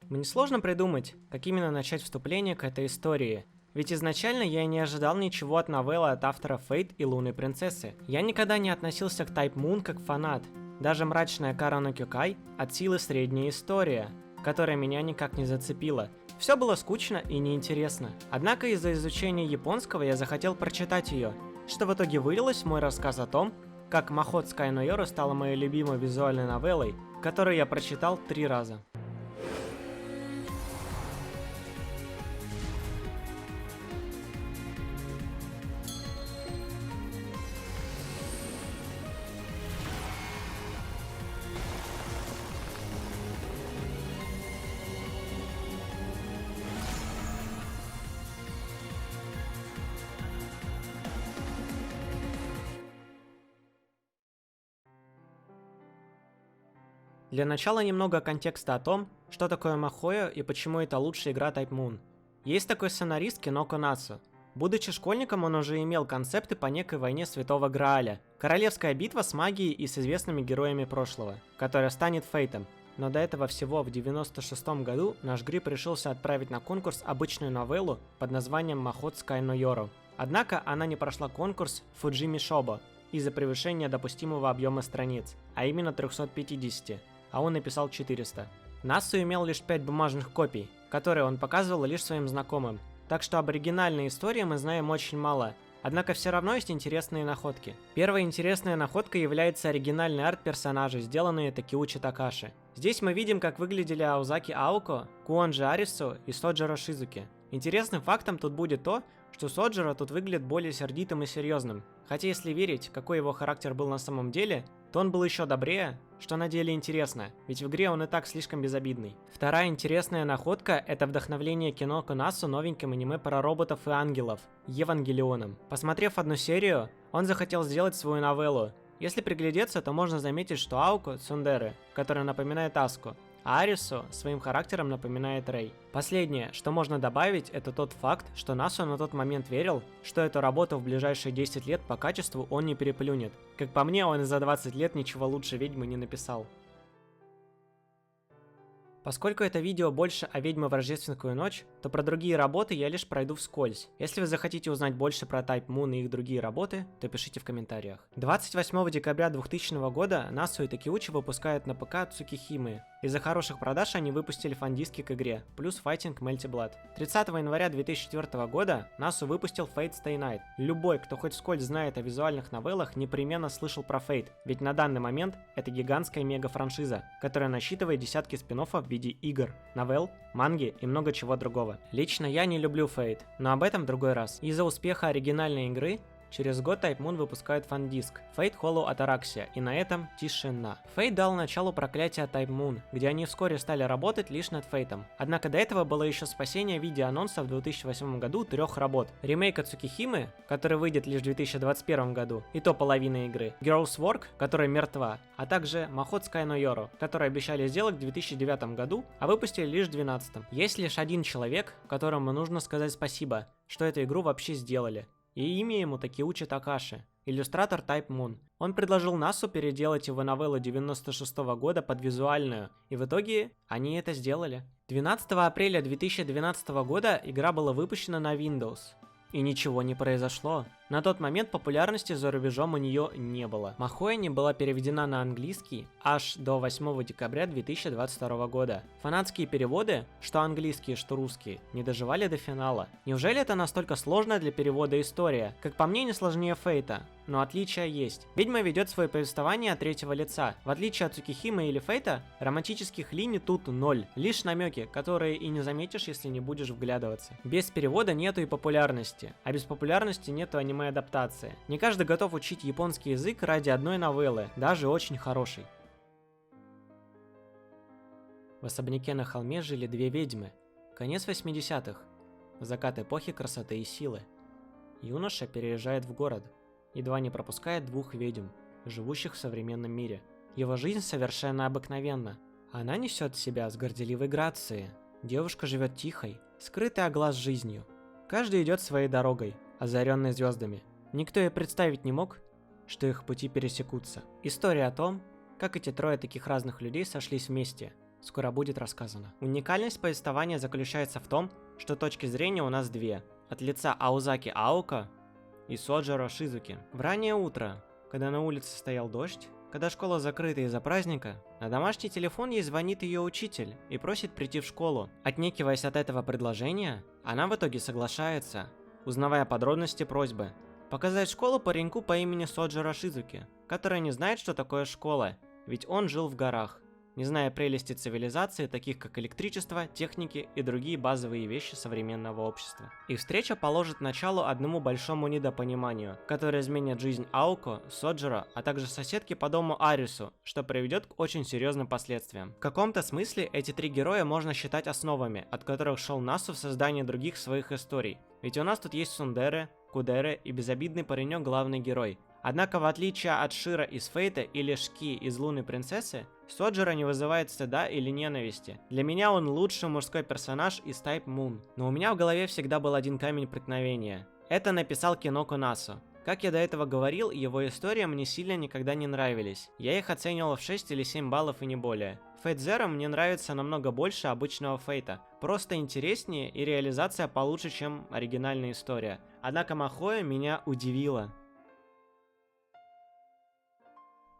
Мне сложно придумать, как именно начать вступление к этой истории. Ведь изначально я не ожидал ничего от новеллы от автора Фейт и Лунной Принцессы. Я никогда не относился к Type Moon как фанат. Даже мрачная Кара no Кёкай от силы средняя история, которая меня никак не зацепила. Все было скучно и неинтересно. Однако из-за изучения японского я захотел прочитать ее, что в итоге вылилось в мой рассказ о том, как Махот Sky no Yoro стала моей любимой визуальной новеллой, которую я прочитал 3 раза. Для начала немного контекста о том, что такое Махоё и почему это лучшая игра Type Moon. Есть такой сценарист Киноко Нацу. Будучи школьником, он уже имел концепты по некой войне Святого Грааля. Королевская битва с магией и с известными героями прошлого, которая станет Фейтом. Но до этого всего в 96 году наш Гриб решился отправить на конкурс обычную новеллу под названием Махот Sky no Yoro. Однако она не прошла конкурс Фуджими Шобо из-за превышения допустимого объема страниц, а именно 350, а он написал 400. Насу имел лишь 5 бумажных копий, которые он показывал лишь своим знакомым, так что об оригинальной истории мы знаем очень мало, однако все равно есть интересные находки. Первая интересная находка является оригинальный арт персонажей, сделанный Такеучи Такаши. Здесь мы видим, как выглядели Аозаки Аоко, Куонджи Арису и Соджиро Шизуки. Интересным фактом тут будет то, что Соджиро тут выглядит более сердитым и серьезным. Хотя если верить, какой его характер был на самом деле, то он был еще добрее, что на деле интересно, ведь в игре он и так слишком безобидный. Вторая интересная находка – это вдохновление Киноко Насу новеньким аниме про роботов и ангелов – Евангелионом. Посмотрев одну серию, он захотел сделать свою новеллу. Если приглядеться, то можно заметить, что Аоко – цундеры, которая напоминает Аску, а Арису своим характером напоминает Рэй. Последнее, что можно добавить, это тот факт, что Насу на тот момент верил, что эту работу в ближайшие 10 лет по качеству он не переплюнет. Как по мне, он и за 20 лет ничего лучше ведьмы не написал. Поскольку это видео больше о ведьме в рождественскую ночь, то про другие работы я лишь пройду вскользь. Если вы захотите узнать больше про Type Moon и их другие работы, то пишите в комментариях. 28 декабря 2000 года Насу и Такеучи выпускают на ПК Цукихимы. Из-за хороших продаж они выпустили фан-диски к игре, плюс Fighting Melty Blood. 30 января 2004 года Насу выпустил Fate Stay Night. Любой, кто хоть вскользь знает о визуальных новеллах, непременно слышал про Fate, ведь на данный момент это гигантская мега-франшиза, которая насчитывает десятки спин-оффов в виде игр, новелл, манги и много чего другого. Лично я не люблю Fate, но об этом в другой раз. Из-за успеха оригинальной игры, через год Type Moon выпускает фан-диск Fate Hollow Ataraxia, и на этом тишина. Fate дал начало проклятия Type Moon, где они вскоре стали работать лишь над Фейтом. Однако до этого было еще спасение в виде анонса в 2008 году 3 работ. Ремейка Цукихимы, который выйдет лишь в 2021 году, и то половина игры. Girls Work, которая мертва, а также Махот Sky no Yoro, который обещали сделать в 2009 году, а выпустили лишь в 2012. Есть лишь один человек, которому нужно сказать спасибо, что эту игру вообще сделали. И имя ему Такеучи Такаши, иллюстратор Type Moon. Он предложил Насу переделать его новеллу 96 года под визуальную, и в итоге они это сделали. 12 апреля 2012 года игра была выпущена на Windows. И ничего не произошло. На тот момент популярности за рубежом у нее не было. Махоё не была переведена на английский аж до 8 декабря 2022 года. Фанатские переводы, что английские, что русские, не доживали до финала. Неужели это настолько сложная для перевода история? Как по мне, не сложнее Фейта. Но отличия есть. Ведьма ведет свое повествование от третьего лица. В отличие от Цукихимы или Фейта, романтических линий тут ноль. Лишь намеки, которые и не заметишь, если не будешь вглядываться. Без перевода нету и популярности. А без популярности нету аниме-адаптации. Не каждый готов учить японский язык ради одной новеллы, даже очень хорошей. В особняке на холме жили 2 ведьмы. Конец 80-х. Закат эпохи красоты и силы. Юноша переезжает в город. Едва не пропускает 2 ведьм, живущих в современном мире. Его жизнь совершенно обыкновенна. Она несет себя с горделивой грацией. Девушка живет тихой, скрытой от глаз жизнью. Каждый идет своей дорогой, озаренной звездами. Никто и представить не мог, что их пути пересекутся. История о том, как эти 3 таких разных людей сошлись вместе. скоро будет рассказано. Уникальность повествования заключается в том, что точки зрения у нас две. От лица Аозаки Аока и Соджиро Шизуки. В раннее утро, когда на улице стоял дождь, когда школа закрыта из-за праздника, на домашний телефон ей звонит ее учитель и просит прийти в школу. Отнекиваясь от этого предложения, она в итоге соглашается, узнавая подробности просьбы. Показать школу пареньку по имени Соджиро Шизуки, который не знает, что такое школа, ведь он жил в горах, не зная прелести цивилизации, таких как электричество, техники и другие базовые вещи современного общества. Их встреча положит начало одному большому недопониманию, которое изменит жизнь Аоко, Соджиро, а также соседки по дому Арису, что приведет к очень серьезным последствиям. В каком-то смысле эти три героя можно считать основами, от которых шел Насу в создании других своих историй. Ведь у нас тут есть Сундере, Кудере и безобидный паренек главный герой. Однако, в отличие от Широ из Фейта или Шки из Лунной Принцессы, Соджиро не вызывает стыда или ненависти. Для меня он лучший мужской персонаж из Type Moon. Но у меня в голове всегда был один камень преткновения. Это написал Киноко Насу. Как я до этого говорил, его истории мне сильно никогда не нравились. Я их оценивал в 6 или 7 баллов и не более. Fate Zero мне нравится намного больше обычного Фейта. Просто интереснее и реализация получше, чем оригинальная история. Однако Махоя меня удивила.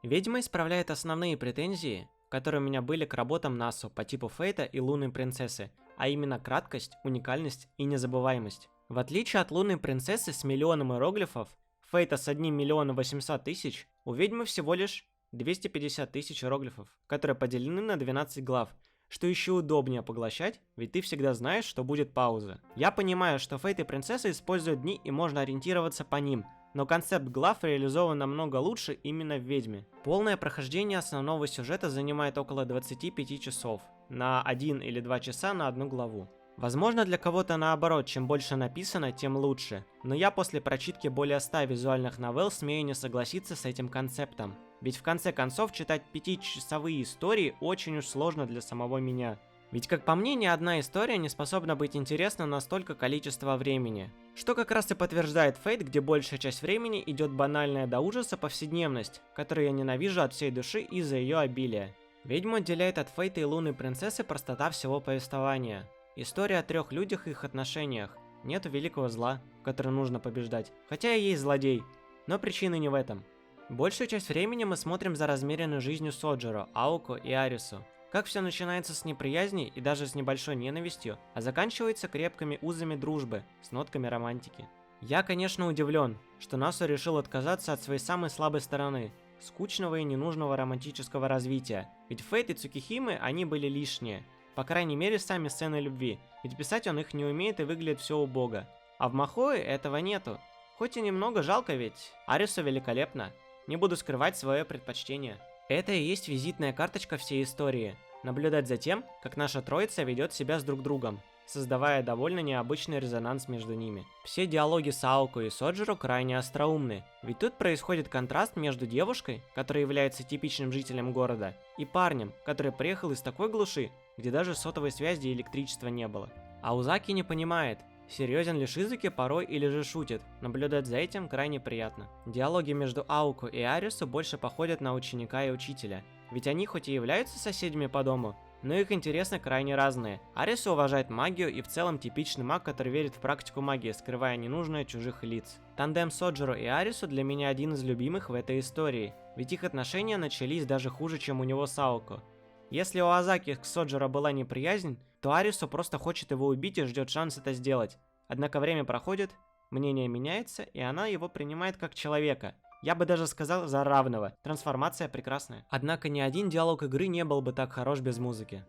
Ведьма исправляет основные претензии, которые у меня были к работам Насу по типу Фейта и Лунной Принцессы, а именно краткость, уникальность и незабываемость. В отличие от Лунной Принцессы с миллионом иероглифов, Фейта с 1 миллион 800 тысяч, у ведьмы всего лишь 250 тысяч иероглифов, которые поделены на 12 глав, что еще удобнее поглощать, ведь ты всегда знаешь, что будет пауза. Я понимаю, что Фейт и Принцесса используют дни и можно ориентироваться по ним, но концепт глав реализован намного лучше именно в Ведьме. Полное прохождение основного сюжета занимает около 25 часов, на 1 или 2 часа на одну главу. Возможно, для кого-то наоборот, чем больше написано, тем лучше, но я после прочитки более 100 визуальных новелл смею не согласиться с этим концептом. Ведь в конце концов читать 5-часовые истории очень уж сложно для самого меня. Ведь, как по мне, ни одна история не способна быть интересна на столько количества времени. Что как раз и подтверждает Фейт, где большая часть времени идет банальная до ужаса повседневность, которую я ненавижу от всей души из-за ее обилия. Ведьму отделяет от Фейта и Лунной Принцессы простота всего повествования. История о 3 людях и их отношениях. Нету великого зла, который нужно побеждать. Хотя и есть злодей, но причина не в этом. Большую часть времени мы смотрим за размеренной жизнью Соджиро, Аоко и Арису. Как все начинается с неприязни и даже с небольшой ненавистью, а заканчивается крепкими узами дружбы с нотками романтики. Я, конечно, удивлен, что Насу решил отказаться от своей самой слабой стороны – скучного и ненужного романтического развития. Ведь Фейт и Цукихимы, они были лишние. По крайней мере, сами сцены любви, ведь писать он их не умеет и выглядит все убого. А в Махое этого нету. Хоть и немного жалко, ведь Арису великолепно. Не буду скрывать свое предпочтение. Это и есть визитная карточка всей истории. Наблюдать за тем, как наша троица ведет себя с друг другом, создавая довольно необычный резонанс между ними. Все диалоги с Аоко и Соджиро крайне остроумны, ведь тут происходит контраст между девушкой, которая является типичным жителем города, и парнем, который приехал из такой глуши, где даже сотовой связи и электричества не было. Аозаки не понимает, серьезен ли Шизуки порой или же шутит. Наблюдать за этим крайне приятно. Диалоги между Аоко и Арису больше походят на ученика и учителя. Ведь они хоть и являются соседями по дому, но их интересы крайне разные. Арису уважает магию и в целом типичный маг, который верит в практику магии, скрывая ненужное чужих лиц. Тандем Соджиро и Арису для меня один из любимых в этой истории. Ведь их отношения начались даже хуже, чем у него с Аоко. Если у Азаки к Соджиро была неприязнь, то Арису просто хочет его убить и ждет шанс это сделать. Однако время проходит, мнение меняется, и она его принимает как человека. Я бы даже сказал, за равного. Трансформация прекрасная. Однако ни один диалог игры не был бы так хорош без музыки.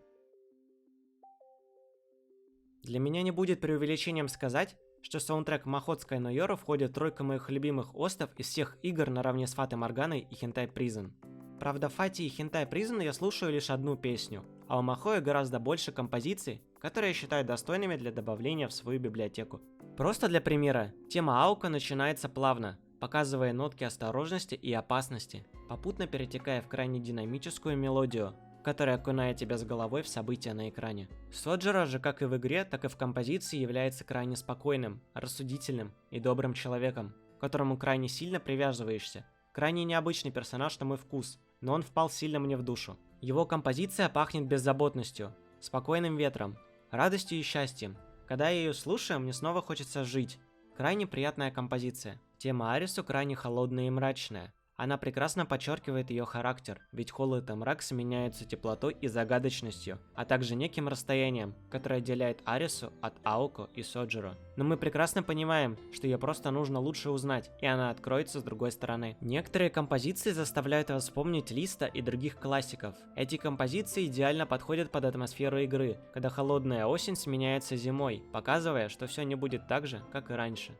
Для меня не будет преувеличением сказать, что саундтрек Махотская Нойоро входит в тройку моих любимых остов из всех игр наравне с Фатой Морганой и Хентай Призен. Правда, в Фате и Хентай Призен я слушаю лишь одну песню, а у Махоя гораздо больше композиций, которые я считаю достойными для добавления в свою библиотеку. Просто для примера, тема Аоко начинается плавно, показывая нотки осторожности и опасности, попутно перетекая в крайне динамическую мелодию, которая окунает тебя с головой в события на экране. Соджиро же как и в игре, так и в композиции является крайне спокойным, рассудительным и добрым человеком, к которому крайне сильно привязываешься. Крайне необычный персонаж на мой вкус, но он впал сильно мне в душу. Его композиция пахнет беззаботностью, спокойным ветром, радостью и счастьем. Когда я ее слушаю, мне снова хочется жить. Крайне приятная композиция. Тема Арису крайне холодная и мрачная. Она прекрасно подчеркивает ее характер, ведь холод и мрак сменяются теплотой и загадочностью, а также неким расстоянием, которое отделяет Арису от Аоко и Соджиро. Но мы прекрасно понимаем, что ее просто нужно лучше узнать, и она откроется с другой стороны. Некоторые композиции заставляют вас вспомнить Листа и других классиков. Эти композиции идеально подходят под атмосферу игры, когда холодная осень сменяется зимой, показывая, что все не будет так же, как и раньше.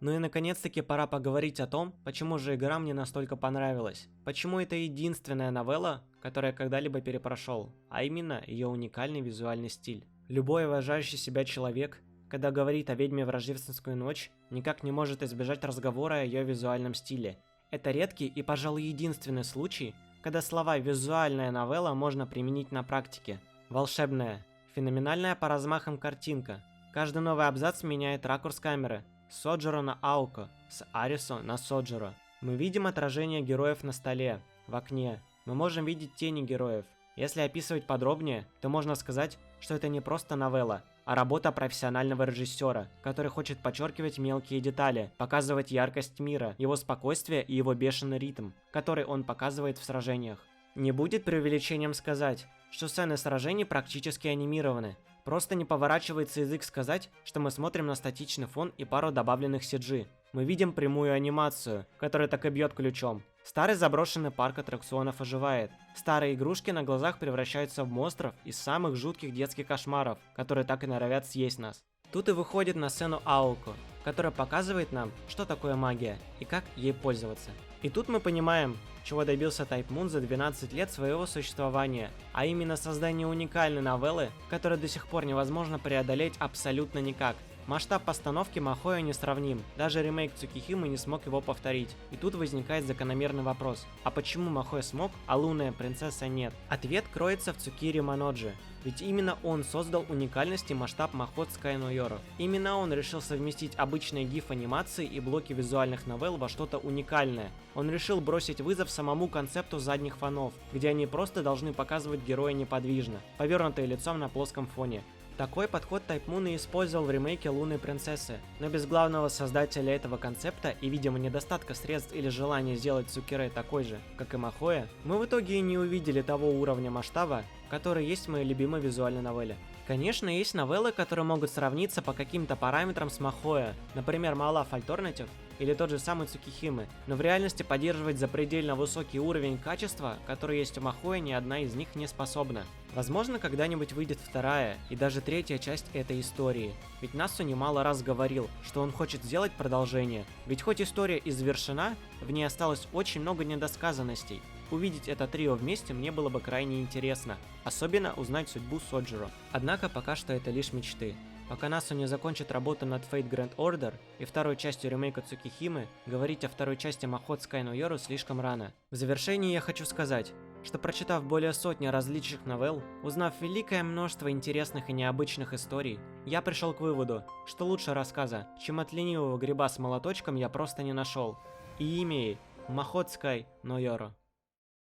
Ну и наконец-таки пора поговорить о том, почему же игра мне настолько понравилась. Почему это единственная новелла, которую я когда-либо перепрошел, а именно ее уникальный визуальный стиль. Любой уважающий себя человек, когда говорит о ведьме в рождественскую ночь, никак не может избежать разговора о ее визуальном стиле. Это редкий и, пожалуй, единственный случай, когда слова «визуальная новелла» можно применить на практике. Волшебная, феноменальная по размахам картинка. Каждый новый абзац меняет ракурс камеры. С Соджиро на Аоко, с Арису на Соджиро. Мы видим отражение героев на столе, в окне. Мы можем видеть тени героев. Если описывать подробнее, то можно сказать, что это не просто новелла, а работа профессионального режиссера, который хочет подчеркивать мелкие детали, показывать яркость мира, его спокойствие и его бешеный ритм, который он показывает в сражениях. Не будет преувеличением сказать, что сцены сражений практически анимированы. Просто не поворачивается язык сказать, что мы смотрим на статичный фон и пару добавленных CG. Мы видим прямую анимацию, которая так и бьет ключом. Старый заброшенный парк аттракционов оживает. Старые игрушки на глазах превращаются в монстров из самых жутких детских кошмаров, которые так и норовят съесть нас. Тут и выходит на сцену Аоко, которая показывает нам, что такое магия и как ей пользоваться. И тут мы понимаем, чего добился Type Moon за 12 лет своего существования, а именно создание уникальной новеллы, которую до сих пор невозможно преодолеть абсолютно никак. Масштаб постановки Махоя несравним, даже ремейк Цукихимы не смог его повторить. И тут возникает закономерный вопрос: а почему Махоя смог, а лунная принцесса нет? Ответ кроется в Цукире Маноджи, ведь именно он создал уникальность и масштаб Махот Sky no Yoro. Именно он решил совместить обычные гиф-анимации и блоки визуальных новелл во что-то уникальное. Он решил бросить вызов самому концепту задних фонов, где они просто должны показывать героя неподвижно, повернутые лицом на плоском фоне. Такой подход Type Moon и использовал в ремейке Лунной принцессы, но без главного создателя этого концепта и, видимо, недостатка средств или желания сделать Цукире такой же, как и Махоя, мы в итоге и не увидели того уровня масштаба, который есть в моей любимой визуальной новелле. Конечно, есть новеллы, которые могут сравниться по каким-то параметрам с Махоя, например, Malaf Alternative или тот же самый Цукихимы, но в реальности поддерживать запредельно высокий уровень качества, который есть у Махоя, ни одна из них не способна. Возможно, когда-нибудь выйдет вторая и даже третья часть этой истории, ведь Насу немало раз говорил, что он хочет сделать продолжение, ведь хоть история и завершена, в ней осталось очень много недосказанностей. Увидеть это трио вместе мне было бы крайне интересно, особенно узнать судьбу Соджиро. Однако пока что это лишь мечты. Пока Насу не закончит работу над Fate Grand Order и второй частью ремейка Цукихимы, говорить о второй части Махот Sky no Yoro слишком рано. В завершении я хочу сказать, что прочитав более сотни различных новелл, узнав великое множество интересных и необычных историй, я пришел к выводу, что лучше рассказа, чем от ленивого гриба с молоточком, я просто не нашел. И имя ей Махот Sky no Yoro.